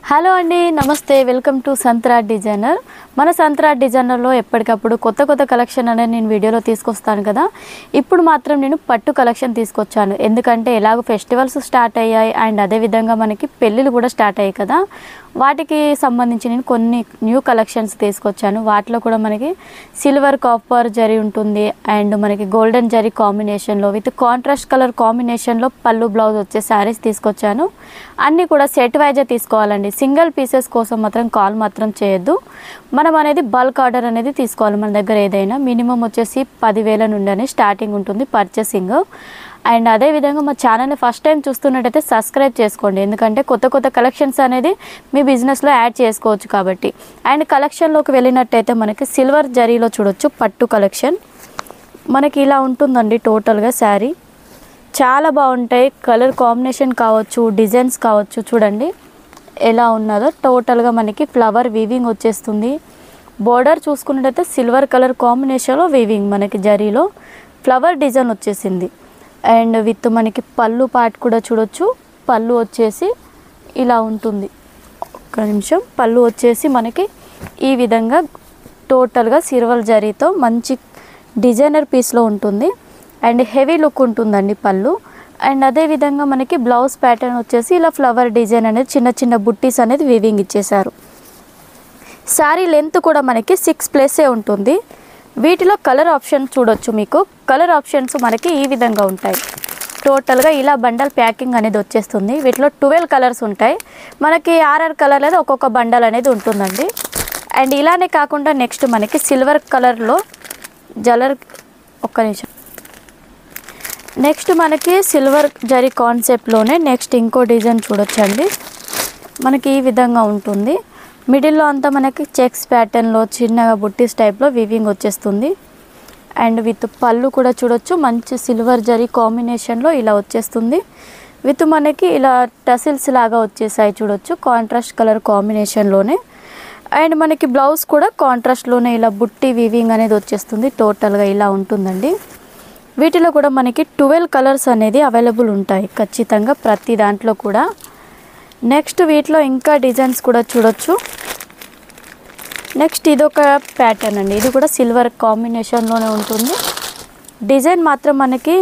Hello అండి, నమస్తే. Welcome to సంత్రాట్ డిజైనర్. మన సంత్రాట్ డిజైనర్లో ఎప్పటికప్పుడు కొత్త కొత్త కలెక్షన్ అనేది నేను వీడియోలో తీసుకొస్తాను కదా. ఇప్పుడు మాత్రం నేను పట్టు కలెక్షన్ తీసుకొచ్చాను. ఎందుకంటే ఎలాగో ఫెస్టివల్స్ స్టార్ట్ అయ్యాయి అండ్ అదేవిధంగా మనకి పెళ్ళిళ్ళు కూడా స్టార్ట్ అయ్యాయి కదా. వాటికి సంబంధించి నేను కొన్ని న్యూ కలెక్షన్స్ తీసుకొచ్చాను. వాటిలో కూడా మనకి సిల్వర్ కాపర్ జరీ ఉంటుంది అండ్ మనకి గోల్డెన్ జరీ కాంబినేషన్లో విత్ కాంట్రాస్ట్ కలర్ కాంబినేషన్లో పళ్ళు బ్లౌజ్ వచ్చే శారీస్ తీసుకొచ్చాను. అన్నీ కూడా సెట్ వైజే తీసుకోవాలండి. సింగిల్ పీసెస్ కోసం మాత్రం కాల్ మాత్రం చేయొద్దు. మనం అనేది బల్క్ ఆర్డర్ అనేది తీసుకోవాలి. మన దగ్గర ఏదైనా మినిమం వచ్చేసి 10,000 నుండి స్టార్టింగ్ ఉంటుంది పర్చేసింగ్. అండ్ అదేవిధంగా మా ఛానల్ని ఫస్ట్ టైం చూస్తున్నట్టయితే సబ్స్క్రైబ్ చేసుకోండి. ఎందుకంటే కొత్త కొత్త కలెక్షన్స్ అనేది మీ బిజినెస్లో యాడ్ చేసుకోవచ్చు కాబట్టి. అండ్ కలెక్షన్లోకి వెళ్ళినట్టయితే మనకి సిల్వర్ జరీలో చూడొచ్చు పట్టు కలెక్షన్. మనకి ఇలా ఉంటుందండి టోటల్గా శారీ. చాలా బాగుంటాయి. కలర్ కాంబినేషన్ కావచ్చు, డిజైన్స్ కావచ్చు. చూడండి ఎలా ఉన్నదో. టోటల్గా మనకి ఫ్లవర్ వీవింగ్ వచ్చేస్తుంది. బోర్డర్ చూసుకున్నట్టయితే సిల్వర్ కలర్ కాంబినేషన్లో వీవింగ్ మనకి జరీలో ఫ్లవర్ డిజైన్ వచ్చేసింది. అండ్ విత్ మనకి పళ్ళు పార్ట్ కూడా చూడొచ్చు. పళ్ళు వచ్చేసి ఇలా ఉంటుంది. ఒక్క నిమిషం. పళ్ళు వచ్చేసి మనకి ఈ విధంగా టోటల్గా సిల్వర్ జరీతో మంచి డిజైనర్ పీస్లో ఉంటుంది అండ్ హెవీ లుక్ ఉంటుందండి పళ్ళు. అండ్ అదేవిధంగా మనకి బ్లౌజ్ ప్యాటర్న్ వచ్చేసి ఇలా ఫ్లవర్ డిజైన్ అనేది చిన్న చిన్న బుట్టీస్ అనేది వీవింగ్ ఇచ్చేసారు. శారీ లెంత్ కూడా మనకి 6+ ఉంటుంది. వీటిలో కలర్ ఆప్షన్ చూడొచ్చు. మీకు కలర్ ఆప్షన్స్ మనకి ఈ విధంగా ఉంటాయి. టోటల్గా ఇలా బండల్ ప్యాకింగ్ అనేది వచ్చేస్తుంది. వీటిలో 12 కలర్స్ ఉంటాయి. మనకి 6 కలర్ లేదా ఒక్కొక్క బండల్ అనేది ఉంటుందండి. అండ్ ఇలానే కాకుండా నెక్స్ట్ మనకి సిల్వర్ కలర్లో జలర్ ఒక్క నిమిషం. నెక్స్ట్ మనకి సిల్వర్ జరీ కాన్సెప్ట్లోనే నెక్స్ట్ ఇంకో డిజైన్ చూడొచ్చండి. మనకి ఈ విధంగా ఉంటుంది. మిడిల్లో అంతా మనకి చెక్స్ ప్యాటర్న్లో చిన్నగా బుట్టీస్ టైప్లో వీవింగ్ వచ్చేస్తుంది. అండ్ విత్ పళ్ళు కూడా చూడొచ్చు. మంచి సిల్వర్ జరీ కాంబినేషన్లో ఇలా వచ్చేస్తుంది. విత్ మనకి ఇలా టసిల్స్ లాగా వచ్చేసాయి చూడొచ్చు కాంట్రాస్ట్ కలర్ కాంబినేషన్లోనే. అండ్ మనకి బ్లౌజ్ కూడా కాంట్రాస్ట్లోనే ఇలా బుట్టి వీవింగ్ అనేది వచ్చేస్తుంది. టోటల్గా ఇలా ఉంటుందండి. వీటిలో కూడా మనకి 12 కలర్స్ అనేది అవైలబుల్ ఉంటాయి ఖచ్చితంగా ప్రతి దాంట్లో కూడా. నెక్స్ట్ వీటిలో ఇంకా డిజైన్స్ కూడా చూడొచ్చు. నెక్స్ట్ ఇదొక ప్యాటర్న్ అండి. ఇది కూడా సిల్వర్ కాంబినేషన్లోనే ఉంటుంది. డిజైన్ మాత్రం మనకి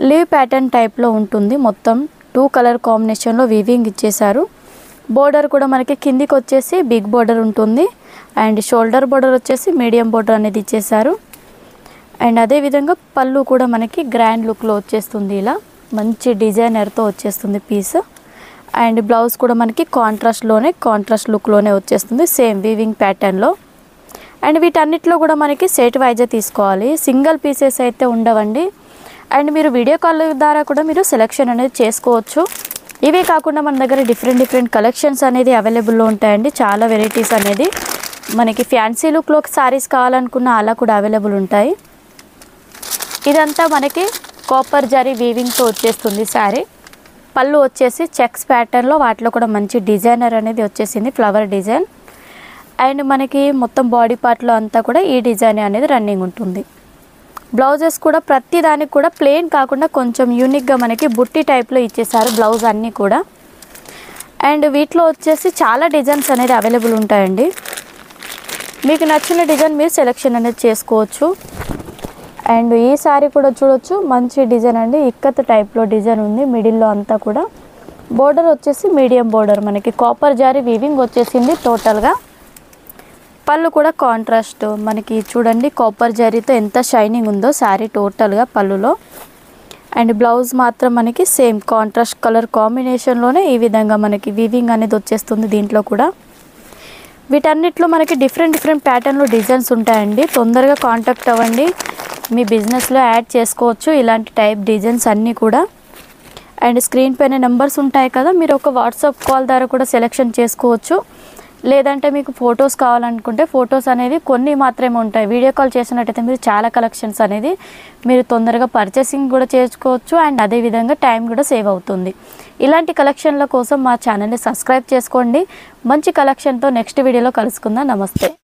లీవ్ ప్యాటర్న్ టైప్లో ఉంటుంది. మొత్తం 2 కలర్ కాంబినేషన్లో వీవింగ్ ఇచ్చేసారు. బోర్డర్ కూడా మనకి కిందికి వచ్చేసి బిగ్ బోర్డర్ ఉంటుంది అండ్ షోల్డర్ బోర్డర్ వచ్చేసి మీడియం బోర్డర్ అనేది ఇచ్చేసారు. అండ్ అదేవిధంగా పళ్ళు కూడా మనకి గ్రాండ్ లుక్లో వచ్చేస్తుంది. ఇలా మంచి డిజైనర్తో వచ్చేస్తుంది పీస్. అండ్ బ్లౌజ్ కూడా మనకి కాంట్రాస్ట్ లుక్లోనే వచ్చేస్తుంది సేమ్ వీవింగ్ ప్యాటర్న్లో. అండ్ వీటన్నిటిలో కూడా మనకి సెట్ వైజే తీసుకోవాలి. సింగిల్ పీసెస్ అయితే ఉండవండి. అండ్ మీరు వీడియో కాల్ ద్వారా కూడా మీరు సెలెక్షన్ అనేది చేసుకోవచ్చు. ఇవే కాకుండా మన దగ్గర డిఫరెంట్ కలెక్షన్స్ అనేది అవైలబుల్లో ఉంటాయండి. చాలా వెరైటీస్ అనేది మనకి ఫ్యాన్సీ లుక్లో శారీస్ కావాలనుకున్న అలా కూడా అవైలబుల్ ఉంటాయి. ఇదంతా మనకి కాపర్ జరీ వీవింగ్తో వచ్చేస్తుంది శారీ. పళ్ళు వచ్చేసి చెక్స్ ప్యాటర్న్లో వాటిలో కూడా మంచి డిజైనర్ అనేది వచ్చేసింది ఫ్లవర్ డిజైన్. అండ్ మనకి మొత్తం బాడీ పార్ట్లో అంతా కూడా ఈ డిజైన్ అనేది రన్నింగ్ ఉంటుంది. బ్లౌజెస్ కూడా ప్రతి దానికి కూడా ప్లెయిన్ కాకుండా కొంచెం యూనిక్గా మనకి బుట్టి టైప్లో ఇచ్చేసారు బ్లౌజ్ అన్నీ కూడా. అండ్ వీటిలో వచ్చేసి చాలా డిజైన్స్ అనేది అవైలబుల్ ఉంటాయండి. మీకు నచ్చిన డిజైన్ మీరు సెలెక్షన్ అనేది చేసుకోవచ్చు. అండ్ ఈ శారీ కూడా చూడొచ్చు. మంచి డిజైన్ అండి. ఇక్కత్ టైప్లో డిజైన్ ఉంది. మిడిల్లో అంతా కూడా బోర్డర్ వచ్చేసి మీడియం బోర్డర్ మనకి కాపర్ జారీ వీవింగ్ వచ్చేసింది టోటల్గా. పళ్ళు కూడా కాంట్రాస్ట్ మనకి చూడండి కాపర్ జారీతో ఎంత షైనింగ్ ఉందో శారీ టోటల్గా పళ్ళులో. అండ్ బ్లౌజ్ మాత్రం మనకి సేమ్ కాంట్రాస్ట్ కలర్ కాంబినేషన్లోనే ఈ విధంగా మనకి వీవింగ్ అనేది వచ్చేస్తుంది దీంట్లో కూడా. వీటన్నిటిలో మనకి డిఫరెంట్ ప్యాటర్న్లో డిజైన్స్ ఉంటాయండి. తొందరగా కాంటాక్ట్ అవ్వండి. మీ బిజినెస్లో యాడ్ చేసుకోవచ్చు ఇలాంటి టైప్ డిజైన్స్ అన్నీ కూడా. అండ్ స్క్రీన్ పైన నెంబర్స్ ఉంటాయి కదా, మీరు ఒక వాట్సాప్ కాల్ ద్వారా కూడా సెలెక్షన్ చేసుకోవచ్చు. లేదంటే మీకు ఫొటోస్ కావాలనుకుంటే ఫొటోస్ అనేది కొన్ని మాత్రమే ఉంటాయి. వీడియో కాల్ చేసినట్టయితే మీరు చాలా కలెక్షన్స్ అనేది మీరు తొందరగా పర్చేసింగ్ కూడా చేసుకోవచ్చు. అండ్ అదేవిధంగా టైం కూడా సేవ్ అవుతుంది. ఇలాంటి కలెక్షన్ల కోసం మా ఛానల్ని సబ్స్క్రైబ్ చేసుకోండి. మంచి కలెక్షన్తో నెక్స్ట్ వీడియోలో కలుసుకుందాం. నమస్తే.